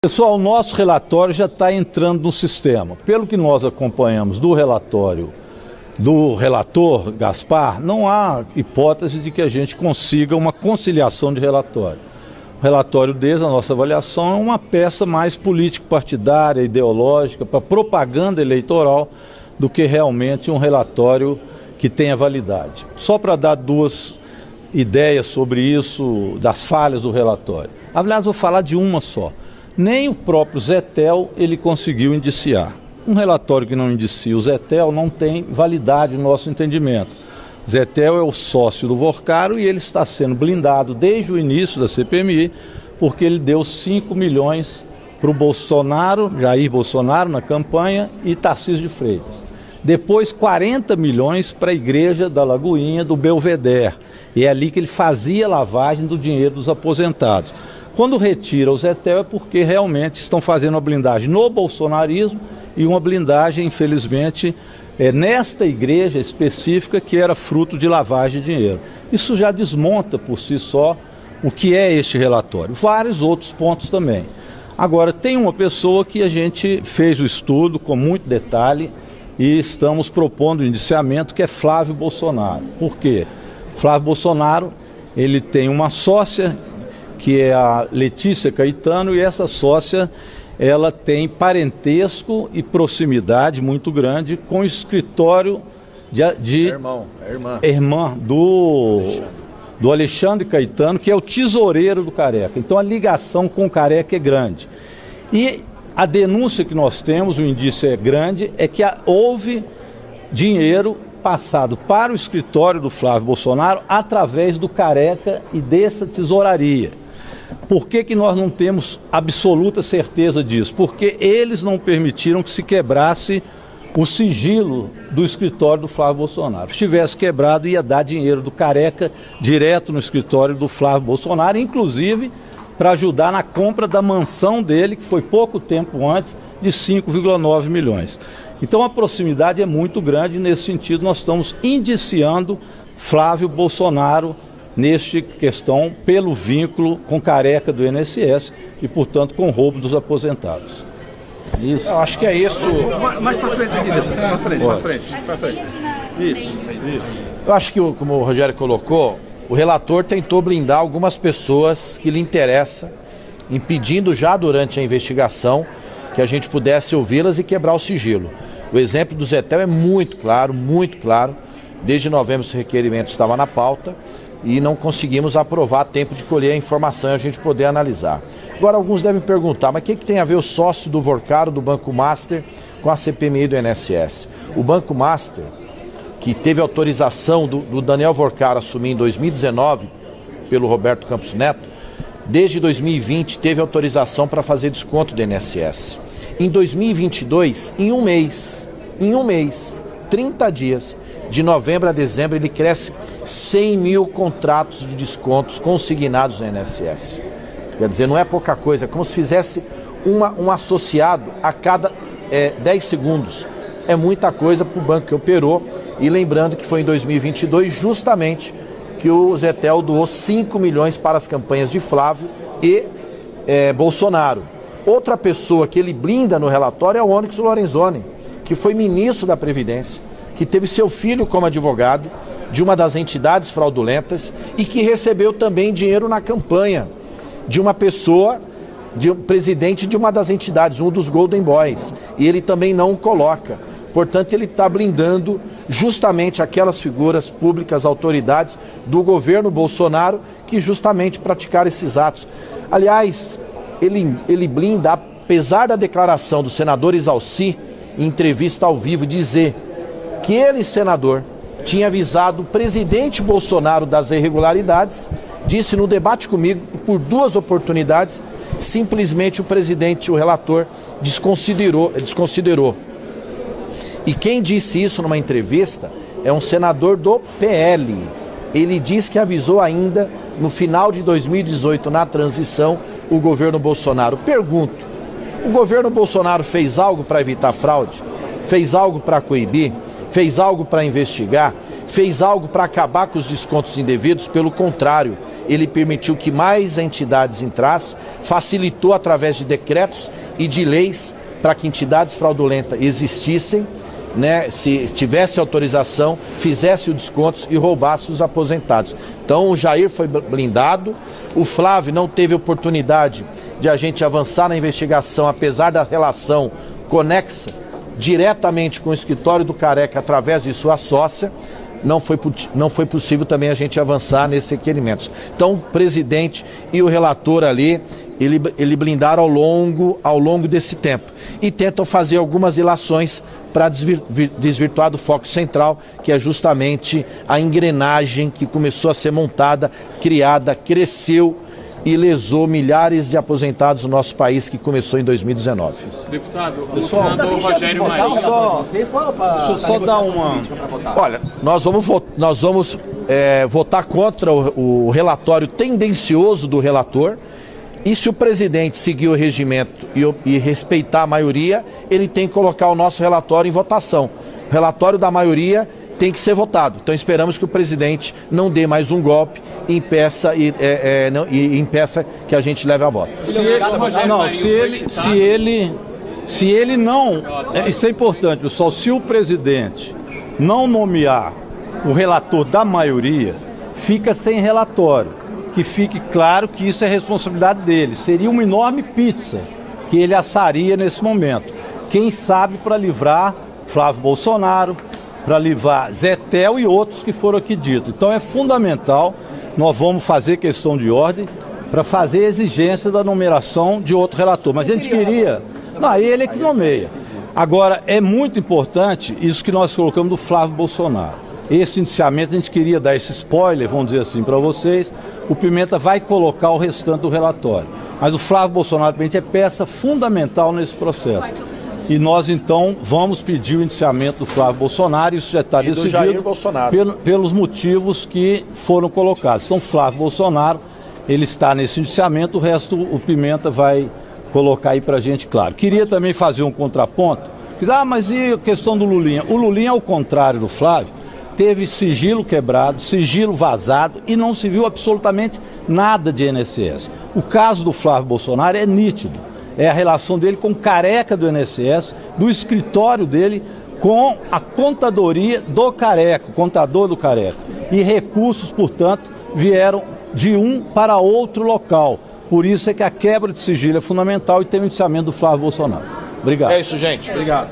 Pessoal, o nosso relatório já está entrando no sistema. Pelo que nós acompanhamos do relatório do relator Gaspar, não há hipótese de que a gente consiga uma conciliação de relatório. O relatório desde a nossa avaliação é uma peça mais político-partidária, ideológica, para propaganda eleitoral, do que realmente um relatório que tenha validade. Só para dar duas ideias sobre isso, das falhas do relatório. Aliás, vou falar de uma só. Nem o próprio Zetel ele conseguiu indiciar. Um relatório que não indicia o Zetel não tem validade no nosso entendimento. Zetel é o sócio do Vorcaro e ele está sendo blindado desde o início da CPMI, porque ele deu 5 milhões para o Bolsonaro, Jair Bolsonaro, na campanha, e Tarcísio de Freitas. Depois 40 milhões para a igreja da Lagoinha, do Belvedere. E é ali que ele fazia lavagem do dinheiro dos aposentados. Quando retira o Zetel é porque realmente estão fazendo uma blindagem no bolsonarismo e uma blindagem, infelizmente, nesta igreja específica que era fruto de lavagem de dinheiro. Isso já desmonta por si só o que é este relatório. Vários outros pontos também. Agora, tem uma pessoa que a gente fez o estudo com muito detalhe e estamos propondo o indiciamento, que é Flávio Bolsonaro. Por quê? Flávio Bolsonaro, ele tem uma sócia, que é a Letícia Caetano, e essa sócia, ela tem parentesco e proximidade muito grande com o escritório irmã do Alexandre Caetano, que é o tesoureiro do Careca. Então a ligação com o Careca é grande. E a denúncia que nós temos, o indício é grande, é que houve dinheiro passado para o escritório do Flávio Bolsonaro através do Careca e dessa tesouraria. Por que nós não temos absoluta certeza disso? Porque eles não permitiram que se quebrasse o sigilo do escritório do Flávio Bolsonaro. Se tivesse quebrado, ia dar dinheiro do Careca direto no escritório do Flávio Bolsonaro, inclusive para ajudar na compra da mansão dele, que foi pouco tempo antes, de 5,9 milhões. Então a proximidade é muito grande, e nesse sentido nós estamos indiciando Flávio Bolsonaro neste questão pelo vínculo com Careca do INSS e, portanto, com roubo dos aposentados. Isso. Eu acho que é isso. Mais para frente aqui, para frente. Isso. Eu acho que, como o Rogério colocou, o relator tentou blindar algumas pessoas que lhe interessam, impedindo já durante a investigação que a gente pudesse ouvi-las e quebrar o sigilo. O exemplo do Zetel é muito claro, muito claro. Desde novembro esse requerimento estava na pauta e não conseguimos aprovar a tempo de colher a informação e a gente poder analisar. Agora alguns devem perguntar, mas o que tem a ver o sócio do Vorcaro, do Banco Master, com a CPMI do INSS? O Banco Master, que teve autorização do Daniel Vorcaro assumir em 2019, pelo Roberto Campos Neto, desde 2020 teve autorização para fazer desconto do INSS. Em 2022, em um mês, 30 dias, de novembro a dezembro, ele cresce 100 mil contratos de descontos consignados no INSS. Quer dizer, não é pouca coisa, é como se fizesse um associado a cada 10 segundos. É muita coisa para o banco que operou, e lembrando que foi em 2022 justamente que o Zetel doou 5 milhões para as campanhas de Flávio e Bolsonaro. Outra pessoa que ele blinda no relatório é o Onyx Lorenzoni, que foi ministro da Previdência, que teve seu filho como advogado de uma das entidades fraudulentas e que recebeu também dinheiro na campanha de uma pessoa, de um presidente de uma das entidades, um dos Golden Boys, e ele também não o coloca. Portanto, ele está blindando justamente aquelas figuras públicas, autoridades do governo Bolsonaro, que justamente praticaram esses atos. Aliás, ele blinda, apesar da declaração do senador Isalci, em entrevista ao vivo, dizer que ele, senador, tinha avisado o presidente Bolsonaro das irregularidades, disse no debate comigo, por 2 oportunidades, simplesmente o presidente, o relator, desconsiderou. E quem disse isso numa entrevista é um senador do PL. Ele diz que avisou ainda no final de 2018, na transição, o governo Bolsonaro. Pergunto, o governo Bolsonaro fez algo para evitar fraude? Fez algo para coibir? fez algo para investigar, fez algo para acabar com os descontos indevidos. Pelo contrário, ele permitiu que mais entidades entrassem, facilitou através de decretos e de leis para que entidades fraudulentas existissem, né, se tivesse autorização, fizesse os descontos e roubasse os aposentados. Então o Jair foi blindado, o Flávio não teve oportunidade de a gente avançar na investigação, apesar da relação conexa diretamente com o escritório do Careca através de sua sócia. Não foi possível também a gente avançar nesses requerimentos. Então o presidente e o relator ali, ele blindaram ao longo desse tempo e tentam fazer algumas ilações para desvirtuar do foco central, que é justamente a engrenagem que começou a ser montada, criada, cresceu e lesou milhares de aposentados no nosso país, que começou em 2019. Deputado, o senador Rogério Marinho... Deixa eu só dar uma... Olha, nós vamos votar contra o relatório tendencioso do relator. E se o presidente seguir o regimento e respeitar a maioria, ele tem que colocar o nosso relatório em votação. O relatório da maioria tem que ser votado. Então esperamos que o presidente não dê mais um golpe e impeça que a gente leve a voto. Se ele não... Isso é importante, pessoal. Se o presidente não nomear o relator da maioria, fica sem relatório. Que fique claro que isso é responsabilidade dele. Seria uma enorme pizza que ele assaria nesse momento. Quem sabe para livrar Flávio Bolsonaro, para livrar Zé Tel e outros que foram aqui ditos. Então é fundamental, nós vamos fazer questão de ordem para fazer exigência da numeração de outro relator. Mas a gente queria... Não, ele é que nomeia. Agora, é muito importante isso que nós colocamos do Flávio Bolsonaro. Esse indiciamento, a gente queria dar esse spoiler, vamos dizer assim, para vocês. O Pimenta vai colocar o restante do relatório. Mas o Flávio Bolsonaro é peça fundamental nesse processo. E nós, então, vamos pedir o indiciamento do Flávio Bolsonaro, isso já está decidido Jair Bolsonaro. Pelos motivos que foram colocados. Então, Flávio Bolsonaro, ele está nesse indiciamento, o resto o Pimenta vai colocar aí para a gente, claro. Queria também fazer um contraponto. Mas e a questão do Lulinha? O Lulinha, ao contrário do Flávio, teve sigilo quebrado, sigilo vazado e não se viu absolutamente nada de INSS. O caso do Flávio Bolsonaro é nítido. É a relação dele com o Careca do INSS, do escritório dele com a contadoria do Careca, o contador do Careca. E recursos, portanto, vieram de um para outro local. Por isso é que a quebra de sigilo é fundamental e tem o indiciamento do Flávio Bolsonaro. Obrigado. É isso, gente. Obrigado.